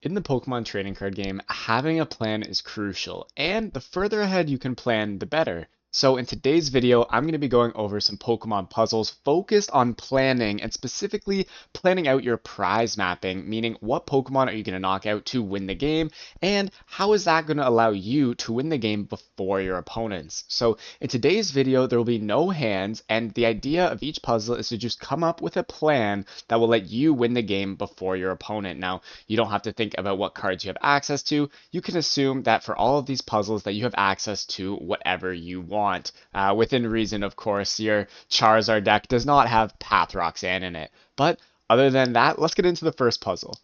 In the Pokemon trading card game, having a plan is crucial, and the further ahead you can plan, the better. So in today's video, I'm going to be going over some Pokemon puzzles focused on planning and specifically planning out your prize mapping, meaning what Pokemon are you going to knock out to win the game, and how is that going to allow you to win the game before your opponents. So in today's video, there will be no hands, and the idea of each puzzle is to just come up with a plan that will let you win the game before your opponent. Now, you don't have to think about what cards you have access to. You can assume that for all of these puzzles that you have access to whatever you want. Within reason, of course, your Charizard deck does not have Path Roxanne in it. But other than that, let's get into the first puzzle.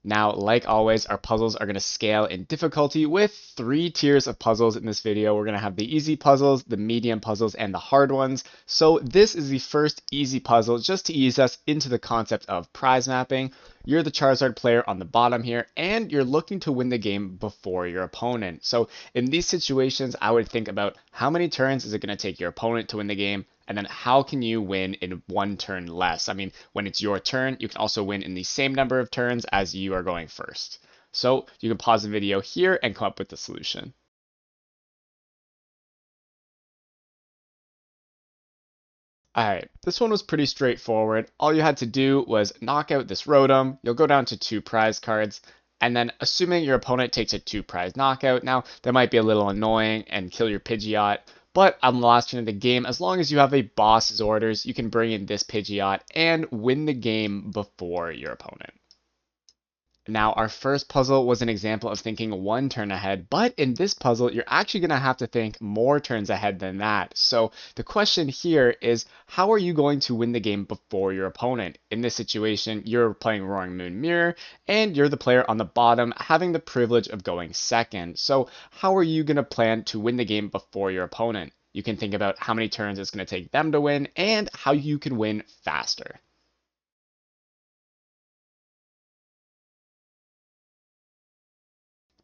Now, like always, our puzzles are going to scale in difficulty with 3 tiers of puzzles in this video. We're going to have the easy puzzles, the medium puzzles, and the hard ones. So this is the first easy puzzle just to ease us into the concept of prize mapping. You're the Charizard player on the bottom here, and you're looking to win the game before your opponent. So in these situations, I would think about how many turns is it going to take your opponent to win the game, and then how can you win in 1 turn less? I mean, when it's your turn, you can also win in the same number of turns as you are going first. So you can pause the video here and come up with the solution. Alright, this one was pretty straightforward. All you had to do was knock out this Rotom, you'll go down to 2 prize cards, and then assuming your opponent takes a 2 prize knockout, now that might be a little annoying and kill your Pidgeot, but on the last turn of the game, as long as you have a boss's orders, you can bring in this Pidgeot and win the game before your opponent. Now, our first puzzle was an example of thinking 1 turn ahead, but in this puzzle, you're actually going to have to think more turns ahead than that. So the question here is, how are you going to win the game before your opponent? In this situation, you're playing Roaring Moon Mirror, and you're the player on the bottom having the privilege of going second. So how are you going to plan to win the game before your opponent? You can think about how many turns it's going to take them to win, and how you can win faster.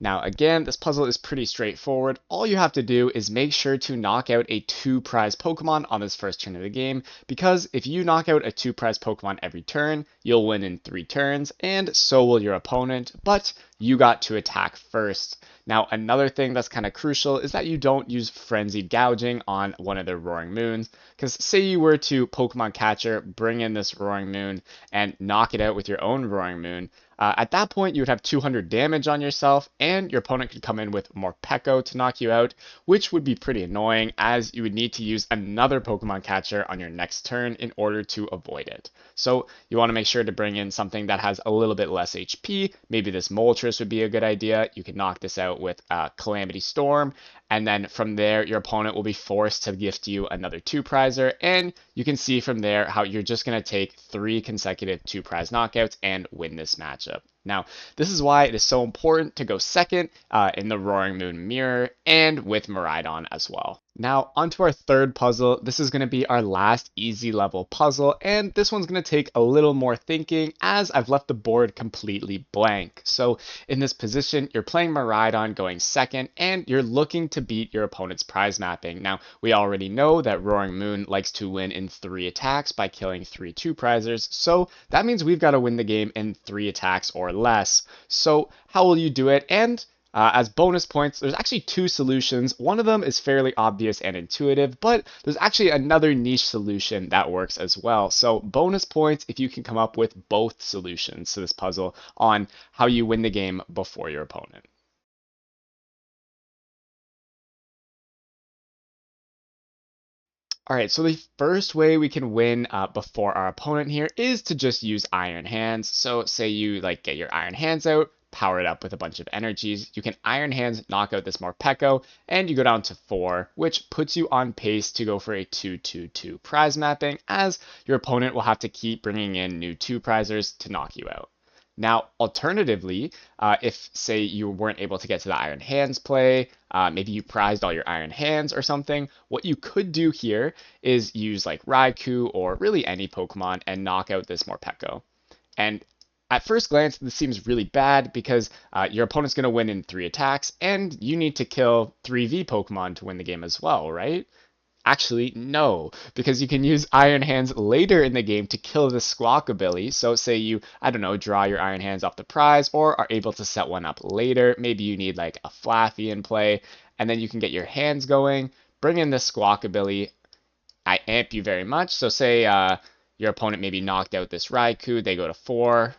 Now again, this puzzle is pretty straightforward. All you have to do is make sure to knock out a 2 prize Pokemon on this first turn of the game, because if you knock out a 2 prize Pokemon every turn, you'll win in 3 turns, and so will your opponent, but you got to attack first. Now another thing that's kind of crucial is that you don't use Frenzied Gouging on one of the Roaring Moons, because say you were to Pokemon Catcher, bring in this Roaring Moon, and knock it out with your own Roaring Moon, at that point, you would have 200 damage on yourself, and your opponent could come in with Morpeko to knock you out, which would be pretty annoying, as you would need to use another Pokemon Catcher on your next turn in order to avoid it. So you want to make sure to bring in something that has a little bit less HP. Maybe this Moltres would be a good idea. You could knock this out with Calamity Storm, and then from there, your opponent will be forced to gift you another 2-prizer, and you can see from there how you're just going to take 3 consecutive 2-prize knockouts and win this matchup. Now, this is why it is so important to go second in the Roaring Moon Mirror and with Miraidon as well. Now, onto our third puzzle. This is going to be our last easy level puzzle, and this one's going to take a little more thinking as I've left the board completely blank. So in this position, you're playing Miraidon going second, and you're looking to beat your opponent's prize mapping. Now, we already know that Roaring Moon likes to win in 3 attacks by killing 3 2-prizers, so that means we've got to win the game in 3 attacks or less. So how will you do it? And as bonus points, there's actually 2 solutions. One of them is fairly obvious and intuitive, but there's actually another niche solution that works as well. So bonus points if you can come up with both solutions to this puzzle on how you win the game before your opponent. All right, so the first way we can win before our opponent here is to just use Iron Hands. So say you get your Iron Hands out, power it up with a bunch of energies. You can Iron Hands, knock out this Morpeko, and you go down to 4, which puts you on pace to go for a 2-2-2 prize mapping, as your opponent will have to keep bringing in new 2-prizers to knock you out. Now, alternatively, if, say, you weren't able to get to the Iron Hands play, maybe you prized all your Iron Hands or something, what you could do here is use Raikou or really any Pokemon and knock out this Morpeko. And at first glance, this seems really bad because your opponent's going to win in 3 attacks, and you need to kill 3 V Pokemon to win the game as well, right? Actually, no, because you can use Iron Hands later in the game to kill the Squawkabilly. So say you, I don't know, draw your Iron Hands off the prize or are able to set one up later. Maybe you need like a Flaffy in play, and then you can get your hands going, bring in the Squawkabilly. I amp you very much. So say your opponent maybe knocked out this Raikou, they go to 4.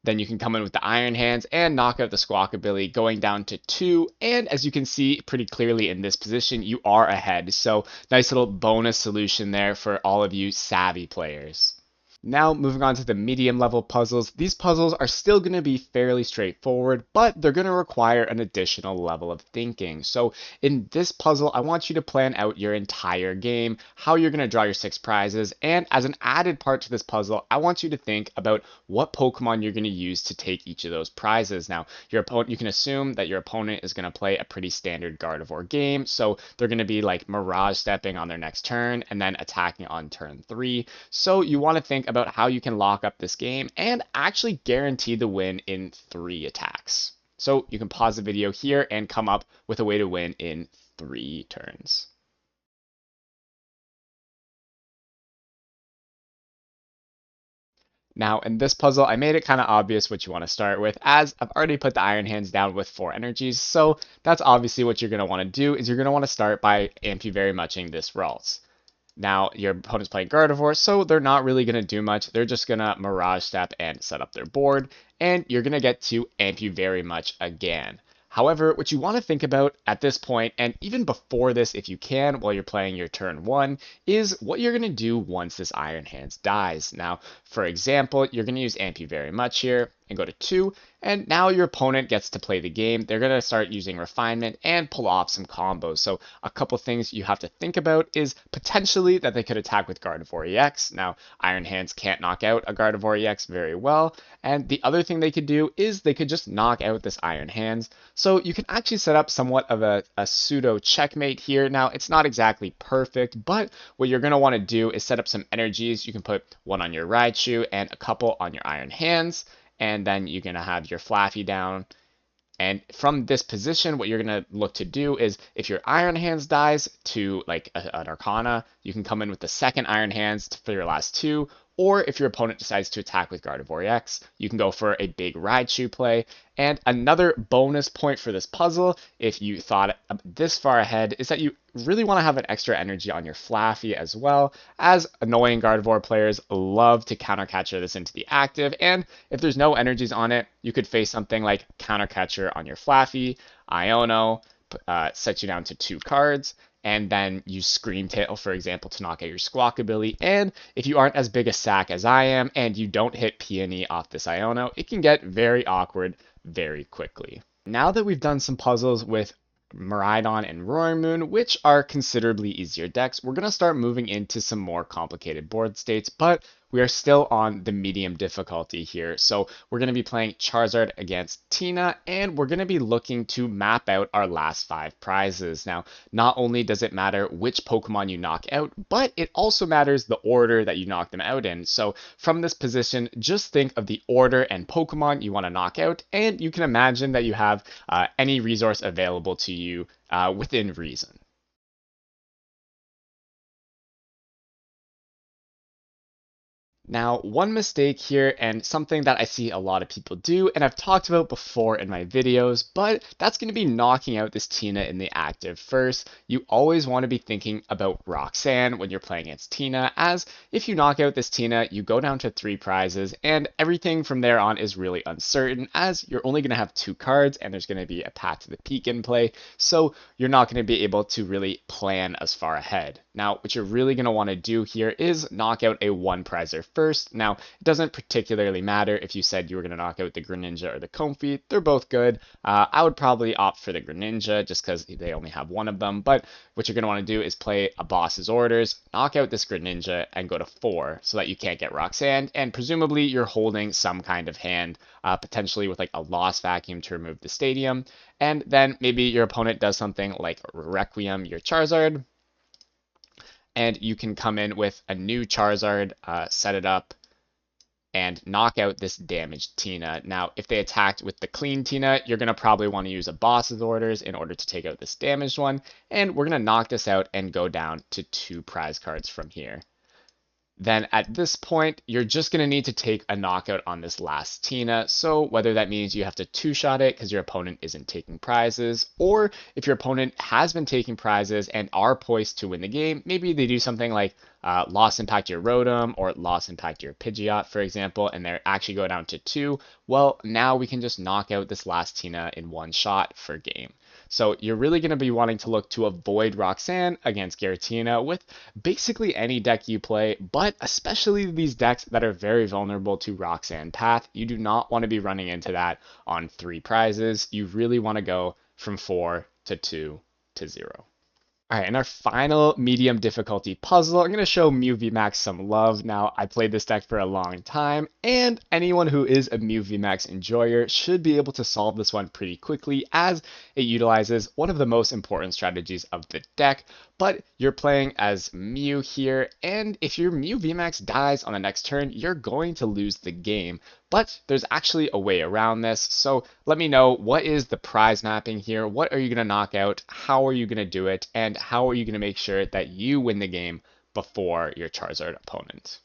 Then you can come in with the Iron Hands and knock out the Squawkabilly, going down to 2. And as you can see pretty clearly in this position, you are ahead. So nice little bonus solution there for all of you savvy players. Now moving on to the medium level puzzles. These puzzles are still going to be fairly straightforward, but they're going to require an additional level of thinking. So in this puzzle, I want you to plan out your entire game, how you're going to draw your 6 prizes, and as an added part to this puzzle, I want you to think about what Pokemon you're going to use to take each of those prizes. Now, your opponent, you can assume that your opponent is going to play a pretty standard Gardevoir game, so they're going to be like Mirage Stepping on their next turn and then attacking on turn 3. So you want to think about how you can lock up this game and actually guarantee the win in 3 attacks. So you can pause the video here and come up with a way to win in 3 turns. Now, in this puzzle, I made it kind of obvious what you want to start with, as I've already put the Iron Hands down with 4 energies, so that's obviously what you're going to want to do, is you're going to want to start by very muching this Ralts. Now, your opponent's playing Gardevoir, so they're not really going to do much. They're just going to Mirage Step and set up their board, and you're going to get to very much again. However, what you want to think about at this point, and even before this if you can, while you're playing your turn 1, is what you're going to do once this Iron Hands dies. Now, for example, you're going to use very much here, and go to 2, and now your opponent gets to play the game. They're going to start using Refinement and pull off some combos. So a couple things you have to think about is potentially that they could attack with Gardevoir EX. Now, Iron Hands can't knock out a Gardevoir EX very well, and the other thing they could do is they could just knock out this Iron Hands. So you can actually set up somewhat of a pseudo checkmate here. Now, it's not exactly perfect, but what you're going to want to do is set up some energies. You can put one on your Raichu and a couple on your Iron Hands, and then you're going to have your Flaffy down. And from this position, what you're going to look to do is if your Iron Hands dies to like an Arcana, you can come in with the second Iron Hands for your last 2. Or if your opponent decides to attack with Gardevoir EX, you can go for a big Raichu play. And another bonus point for this puzzle, if you thought this far ahead, is that you really want to have an extra energy on your Flaffy as well, as annoying Gardevoir players love to counter catcher this into the active. And if there's no energies on it, you could face something like counter catcher on your Flaffy, Iono, set you down to 2 cards, and then use Scream Tail, for example, to knock out your Squawkabilly. And if you aren't as big a sack as I am, and you don't hit Peony off this Iono, it can get very awkward very quickly. Now that we've done some puzzles with Miraidon and Roaring Moon, which are considerably easier decks, we're going to start moving into some more complicated board states, but we are still on the medium difficulty here. So we're going to be playing Charizard against Tina, and we're going to be looking to map out our last 5 prizes. Now, not only does it matter which Pokemon you knock out, but it also matters the order that you knock them out in. So from this position, just think of the order and Pokemon you want to knock out, and you can imagine that you have any resource available to you within reason. Now, one mistake here, and something that I see a lot of people do, and I've talked about before in my videos, but that's going to be knocking out this Tina in the active first. You always want to be thinking about Roxanne when you're playing against Tina, as if you knock out this Tina, you go down to 3 prizes, and everything from there on is really uncertain, as you're only going to have 2 cards, and there's going to be a Path to the Peak in play, so you're not going to be able to really plan as far ahead. Now, what you're really going to want to do here is knock out a 1 prizer first. Now, it doesn't particularly matter if you said you were going to knock out the Greninja or the Comfey. They're both good. I would probably opt for the Greninja just because they only have 1 of them. But what you're going to want to do is play a boss's orders, knock out this Greninja, and go to 4 so that you can't get Roxanne. And presumably you're holding some kind of hand, potentially with like a Lost Vacuum to remove the Stadium. And then maybe your opponent does something like Requiem your Charizard, and you can come in with a new Charizard, set it up, and knock out this damaged Tina. Now, if they attacked with the clean Tina, you're going to probably want to use a boss's orders in order to take out this damaged one, and we're going to knock this out and go down to 2 prize cards from here. Then at this point, you're just going to need to take a knockout on this last Tina. So whether that means you have to two-shot it because your opponent isn't taking prizes, or if your opponent has been taking prizes and are poised to win the game, maybe they do something like loss impact your Rotom or loss impact your Pidgeot, for example, and they actually go down to 2. Well, now we can just knock out this last Tina in one shot for game. So you're really going to be wanting to look to avoid Roxanne against Giratina with basically any deck you play, but especially these decks that are very vulnerable to Roxanne Path. You do not want to be running into that on 3 prizes. You really want to go from 4 to 2 to 0. All right, and our final medium difficulty puzzle, I'm going to show Mew VMAX some love. Now, I played this deck for a long time, and anyone who is a Mew VMAX enjoyer should be able to solve this one pretty quickly, as it utilizes one of the most important strategies of the deck. But you're playing as Mew here, and if your Mew VMAX dies on the next turn, you're going to lose the game. But there's actually a way around this, so let me know, what is the prize mapping here? What are you going to knock out? How are you going to do it? And how are you going to make sure that you win the game before your Charizard opponent?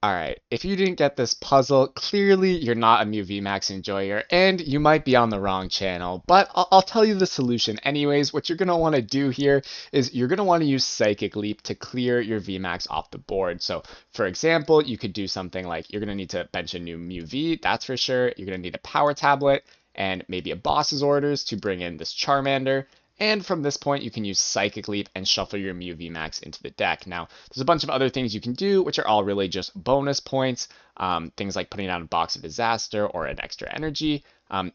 Alright, if you didn't get this puzzle, clearly you're not a Mew VMAX enjoyer, and you might be on the wrong channel, but I'll tell you the solution anyways. What you're going to want to do here is you're going to want to use Psychic Leap to clear your VMAX off the board. So, for example, you could do something like, you're going to need to bench a new Mew V, that's for sure. You're going to need a Power Tablet, and maybe a boss's orders to bring in this Charmander. And from this point, you can use Psychic Leap and shuffle your Mew VMAX into the deck. Now, there's a bunch of other things you can do, which are all really just bonus points. Things like putting down a Box of Disaster or an extra energy.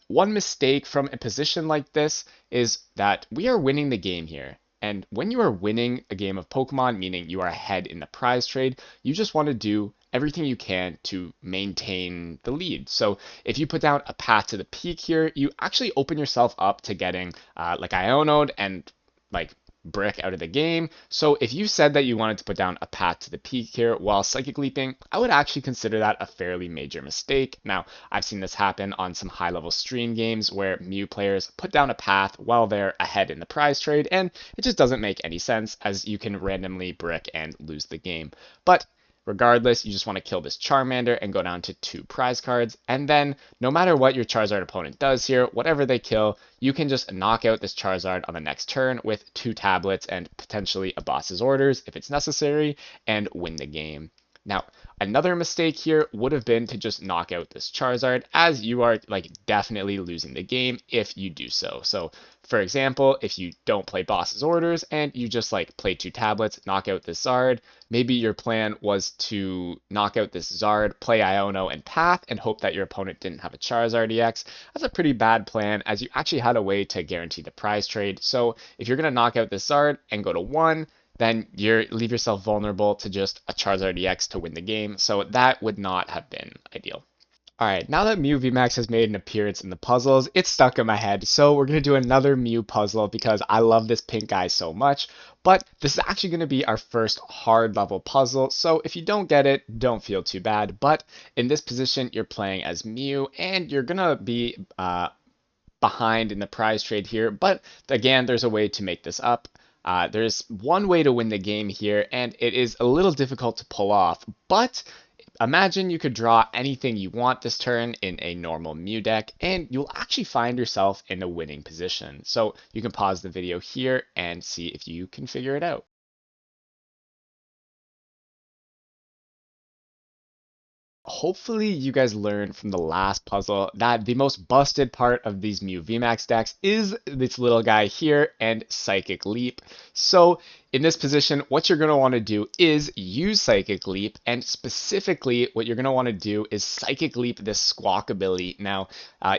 One mistake from a position like this is that we are winning the game here. And when you are winning a game of Pokemon, meaning you are ahead in the prize trade, you just want to do everything you can to maintain the lead. So if you put down a path to the peak here, you actually open yourself up to getting like Iono'd and like Brick out of the game. So if you said that you wanted to put down a path to the peak here while Psychic Leaping, I would actually consider that a fairly major mistake. Now, I've seen this happen on some high-level stream games where Mew players put down a path while they're ahead in the prize trade, and it just doesn't make any sense, as you can randomly Brick and lose the game. But regardless, you just want to kill this Charmander and go down to 2 prize cards. And then, no matter what your Charizard opponent does here, whatever they kill, you can just knock out this Charizard on the next turn with 2 tablets and potentially a boss's orders if it's necessary, and win the game. Now, another mistake here would have been to just knock out this Charizard, as you are like definitely losing the game if you do so. So, for example, if you don't play boss's orders and you just like play 2 tablets, knock out this Zard, maybe your plan was to knock out this Zard, play Iono and Path, and hope that your opponent didn't have a Charizard EX. That's a pretty bad plan, as you actually had a way to guarantee the prize trade. So if you're going to knock out this Zard and go to 1, then you leave yourself vulnerable to just a Charizard EX to win the game. So that would not have been ideal. Alright, now that Mew VMAX has made an appearance in the puzzles, it's stuck in my head, so we're going to do another Mew puzzle because I love this pink guy so much, but this is actually going to be our first hard level puzzle, so if you don't get it, don't feel too bad, but in this position, you're playing as Mew, and you're going to be behind in the prize trade here, but again, there's a way to make this up. There's one way to win the game here, and it is a little difficult to pull off, but imagine you could draw anything you want this turn in a normal Mew deck, and you'll actually find yourself in a winning position. So you can pause the video here and see if you can figure it out. Hopefully you guys learned from the last puzzle that the most busted part of these Mew VMAX decks is this little guy here and Psychic Leap. So in this position, what you're going to want to do is use Psychic Leap, and specifically what you're going to want to do is Psychic Leap this Squawk ability. Now,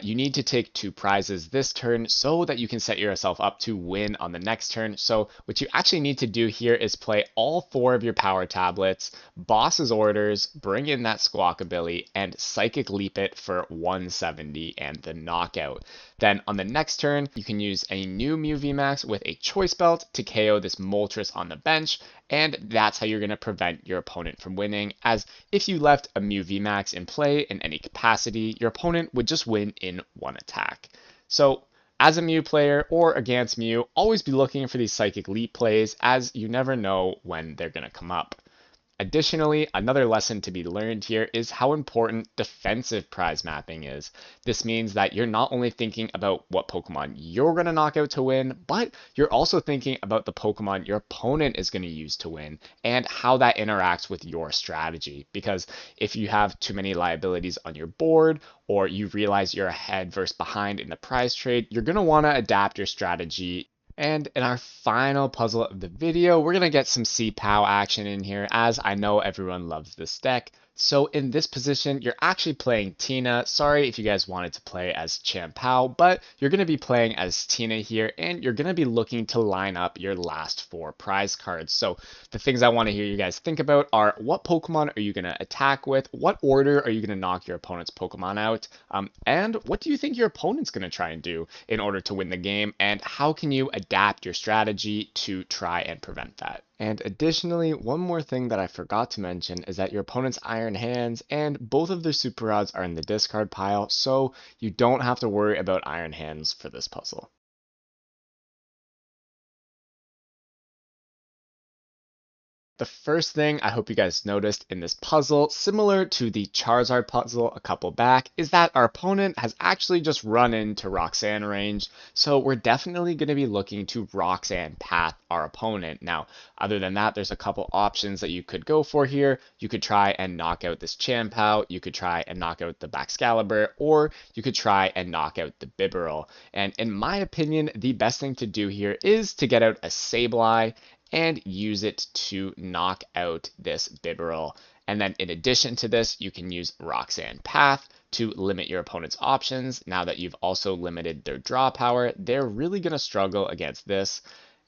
you need to take 2 prizes this turn so that you can set yourself up to win on the next turn. So what you actually need to do here is play all 4 of your power tablets, boss's orders, bring in that Squawk Rockabilly and Psychic Leap it for 170 and the knockout. Then on the next turn, you can use a new Mew VMAX with a Choice Belt to KO this Moltres on the bench, and that's how you're going to prevent your opponent from winning, as if you left a Mew VMAX in play in any capacity, your opponent would just win in one attack. So as a Mew player or against Mew, always be looking for these Psychic Leap plays, as you never know when they're going to come up. Additionally, another lesson to be learned here is how important defensive prize mapping is. This means that you're not only thinking about what Pokemon you're going to knock out to win, but you're also thinking about the Pokemon your opponent is going to use to win and how that interacts with your strategy. Because if you have too many liabilities on your board, or you realize you're ahead versus behind in the prize trade, you're going to want to adapt your strategy. And in our final puzzle of the video, we're going to get some C-Pow action in here, as I know everyone loves this deck. So in this position, you're actually playing Tina. Sorry if you guys wanted to play as Chien-Pao, but you're going to be playing as Tina here, and you're going to be looking to line up your last 4 prize cards. So the things I want to hear you guys think about are, what Pokemon are you going to attack with? What order are you going to knock your opponent's Pokemon out? And what do you think your opponent's going to try and do in order to win the game? And how can you adapt your strategy to try and prevent that? And additionally, one more thing that I forgot to mention is that your opponent's Iron Hands and both of their Super Rods are in the discard pile, so you don't have to worry about Iron Hands for this puzzle. The first thing I hope you guys noticed in this puzzle, similar to the Charizard puzzle a couple back, is that our opponent has actually just run into Roxanne range, so we're definitely going to be looking to Roxanne path our opponent. Now, other than that, there's a couple options that you could go for here. You could try and knock out this Chien-Pao, you could try and knock out the Baxcalibur, or you could try and knock out the Bibarel. And in my opinion, the best thing to do here is to get out a Sableye and use it to knock out this Bibarel. And then in addition to this, you can use Roxanne Path to limit your opponent's options. Now that you've also limited their draw power, they're really going to struggle against this.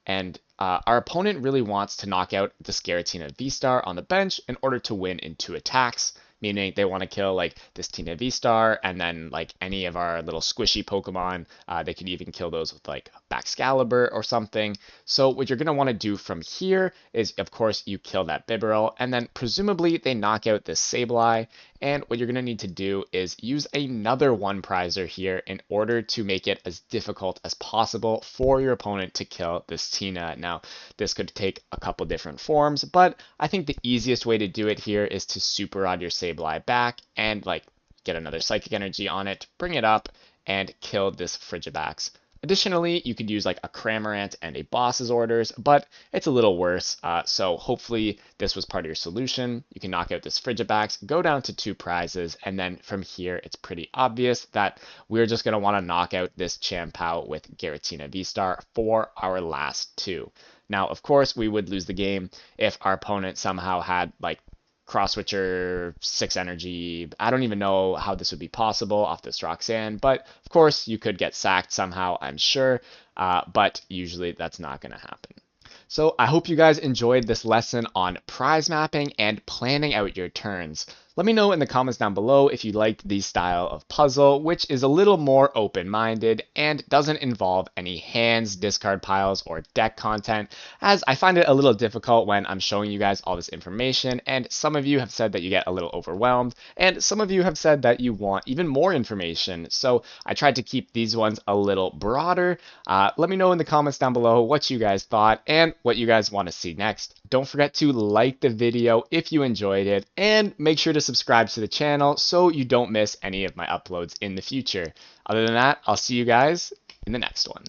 And our opponent really wants to knock out the Giratina V-Star on the bench in order to win in 2 attacks, meaning they want to kill like this Tina V-Star and then like any of our little squishy Pokemon. They could even kill those with like Baxcalibur or something. So what you're going to want to do from here is, of course, you kill that Bibarel, and then presumably they knock out this Sableye. And what you're going to need to do is use another 1 prizer here in order to make it as difficult as possible for your opponent to kill this Tina. Now, this could take a couple different forms, but I think the easiest way to do it here is to Super Rod your Sableye back and like get another Psychic Energy on it, bring it up, and kill this Frigibax. Additionally, you could use like a Cramorant and a Boss's Orders, but it's a little worse, so hopefully this was part of your solution. You can knock out this Frigibax, go down to 2 prizes, and then from here it's pretty obvious that we're just going to want to knock out this Chien-Pao with Giratina V-Star for our last 2. Now, of course, we would lose the game if our opponent somehow had like Cross Switcher, 6 energy. I don't even know how this would be possible off this Roxanne, but of course you could get sacked somehow, I'm sure, but usually that's not going to happen. So I hope you guys enjoyed this lesson on prize mapping and planning out your turns. Let me know in the comments down below if you liked the style of puzzle, which is a little more open-minded and doesn't involve any hands, discard piles, or deck content, as I find it a little difficult when I'm showing you guys all this information, and some of you have said that you get a little overwhelmed, and some of you have said that you want even more information, so I tried to keep these ones a little broader. Let me know in the comments down below what you guys thought and what you guys want to see next. Don't forget to like the video if you enjoyed it, and make sure to subscribe to the channel so you don't miss any of my uploads in the future. Other than that, I'll see you guys in the next one.